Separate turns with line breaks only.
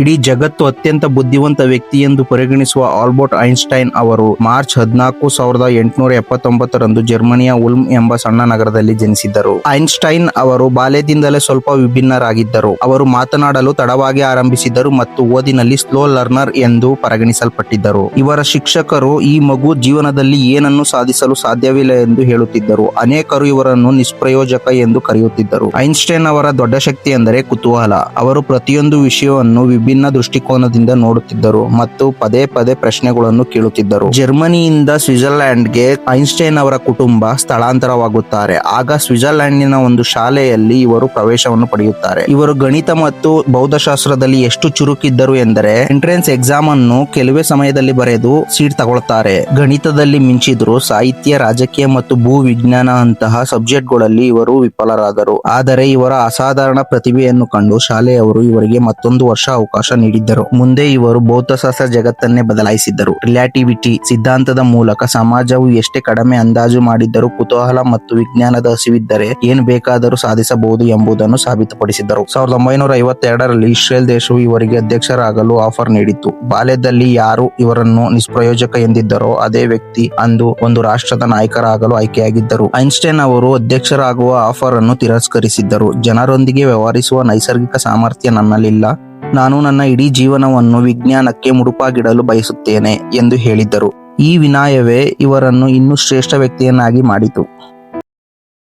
ಇಡೀ ಜಗತ್ತು ಅತ್ಯಂತ ಬುದ್ಧಿವಂತ ವ್ಯಕ್ತಿ ಎಂದು ಪರಿಗಣಿಸುವ ಆಲ್ಬರ್ಟ್ ಐನ್ಸ್ಟೈನ್ ಅವರು ಮಾರ್ಚ್ 14, 1879ರಂದು ಜರ್ಮನಿಯ ಉಲ್ಮ್ ಎಂಬ ಸಣ್ಣ ನಗರದಲ್ಲಿ ಜನಿಸಿದ್ದರು. ಐನ್ಸ್ಟೈನ್ ಅವರು ಬಾಲ್ಯದಿಂದಲೇ ಸ್ವಲ್ಪ ವಿಭಿನ್ನರಾಗಿದ್ದರು. ಅವರು ಮಾತನಾಡಲು ತಡವಾಗಿ ಆರಂಭಿಸಿದರು ಮತ್ತು ಓದಿನಲ್ಲಿ ಸ್ಲೋ ಲರ್ನರ್ ಎಂದು ಪರಿಗಣಿಸಲ್ಪಟ್ಟಿದ್ದರು. ಇವರ ಶಿಕ್ಷಕರು ಈ ಮಗು ಜೀವನದಲ್ಲಿ ಏನನ್ನು ಸಾಧಿಸಲು ಸಾಧ್ಯವಿಲ್ಲ ಎಂದು ಹೇಳುತ್ತಿದ್ದರು. ಅನೇಕರು ಇವರನ್ನು ನಿಷ್ಪ್ರಯೋಜಕ ಎಂದು ಕರೆಯುತ್ತಿದ್ದರು. ಐನ್ಸ್ಟೈನ್ ಅವರ ದೊಡ್ಡ ಶಕ್ತಿ ಎಂದರೆ ಕುತೂಹಲ. ಅವರು ಪ್ರತಿಯೊಂದು ವಿಷಯವನ್ನು ವಿಭಿನ್ನ ದೃಷ್ಟಿಕೋನದಿಂದ ನೋಡುತ್ತಿದ್ದರು ಮತ್ತು ಪದೇ ಪದೇ ಪ್ರಶ್ನೆಗಳನ್ನು ಕೇಳುತ್ತಿದ್ದರು. ಜರ್ಮನಿಯಿಂದ ಸ್ವಿಟ್ಜರ್ಲ್ಯಾಂಡ್ಗೆ ಐನ್ಸ್ಟೈನ್ ಅವರ ಕುಟುಂಬ ಸ್ಥಳಾಂತರವಾಗುತ್ತಾರೆ. ಆಗ ಸ್ವಿಟ್ಜರ್ಲ್ಯಾಂಡಿನ ಒಂದು ಶಾಲೆಯಲ್ಲಿ ಇವರು ಪ್ರವೇಶವನ್ನು ಪಡೆಯುತ್ತಾರೆ. ಇವರು ಗಣಿತ ಮತ್ತು ಭೌತಶಾಸ್ತ್ರದಲ್ಲಿ ಎಷ್ಟು ಚುರುಕಿದ್ದರು ಎಂದರೆ ಎಂಟ್ರೆನ್ಸ್ ಎಕ್ಸಾಮ್ ಅನ್ನು ಕೆಲವೇ ಸಮಯದಲ್ಲಿ ಬರೆದು ಸೀಟ್ ತಗೊಳ್ತಾರೆ. ಗಣಿತದಲ್ಲಿ ಮಿಂಚಿದ್ರು. ಸಾಹಿತ್ಯ, ರಾಜಕೀಯ ಮತ್ತು ಭೂ ವಿಜ್ಞಾನ ಅಂತಹ ಸಬ್ಜೆಕ್ಟ್ಗಳಲ್ಲಿ ಇವರು ವಿಫಲರಾದರು. ಆದರೆ ಇವರ ಅಸಾಧಾರಣ ಪ್ರತಿಭೆಯನ್ನು ಕಂಡು ಶಾಲೆಯವರು ಇವರಿಗೆ ಮತ್ತೊಂದು ವರ್ಷ ಅವಕಾಶ ನೀಡಿದ್ದರು. ಮುಂದೆ ಇವರು ಭೌತಶಾಸ್ತ್ರ ಜಗತ್ತನ್ನೇ ಬದಲಾಯಿಸಿದ್ದರು. ರಿಲೇಟಿವಿಟಿ ಸಿದ್ಧಾಂತದ ಮೂಲಕ ಸಮಾಜವು ಎಷ್ಟೇ ಕಡಿಮೆ ಅಂದಾಜು ಮಾಡಿದ್ದರೂ ಕುತೂಹಲ ಮತ್ತು ವಿಜ್ಞಾನದ ಹಸಿವಿದ್ದರೆ ಏನು ಬೇಕಾದರೂ ಸಾಧಿಸಬಹುದು ಎಂಬುದನ್ನು ಸಾಬೀತುಪಡಿಸಿದರು. 1952ರಲ್ಲಿ ಇಸ್ರೇಲ್ ದೇಶವು ಇವರಿಗೆ ಅಧ್ಯಕ್ಷರಾಗಲು ಆಫರ್ ನೀಡಿತು. ಬಾಲ್ಯದಲ್ಲಿ ಯಾರು ಇವರನ್ನು ನಿಷ್ಪ್ರಯೋಜಕ ಎಂದಿದ್ದರೋ ಅದೇ ವ್ಯಕ್ತಿ ಅಂದು ಒಂದು ರಾಷ್ಟ್ರದ ನಾಯಕರಾಗಲು ಆಯ್ಕೆಯಾಗಿದ್ದರು. ಐನ್ಸ್ಟೈನ್ ಅವರು ಅಧ್ಯಕ್ಷರಾಗುವ ಆಫರ್ ಅನ್ನು ತಿರಸ್ಕರಿಸಿದ್ದರು. ಜನರೊಂದಿಗೆ ವ್ಯವಹರಿಸುವ ನೈಸರ್ಗಿಕ ಸಾಮರ್ಥ್ಯ ನನ್ನಲ್ಲಿಲ್ಲ. ನಾನು ನನ್ನ ಇಡೀ ಜೀವನವನ್ನು ವಿಜ್ಞಾನಕ್ಕೆ ಮುಡುಪಾಗಿಡಲು ಬಯಸುತ್ತೇನೆ ಎಂದು ಹೇಳಿದ್ದರು. ಈ ವಿನಯವೇ ಇವರನ್ನು ಇನ್ನೂ ಶ್ರೇಷ್ಠ ವ್ಯಕ್ತಿಯನ್ನಾಗಿ ಮಾಡಿತು.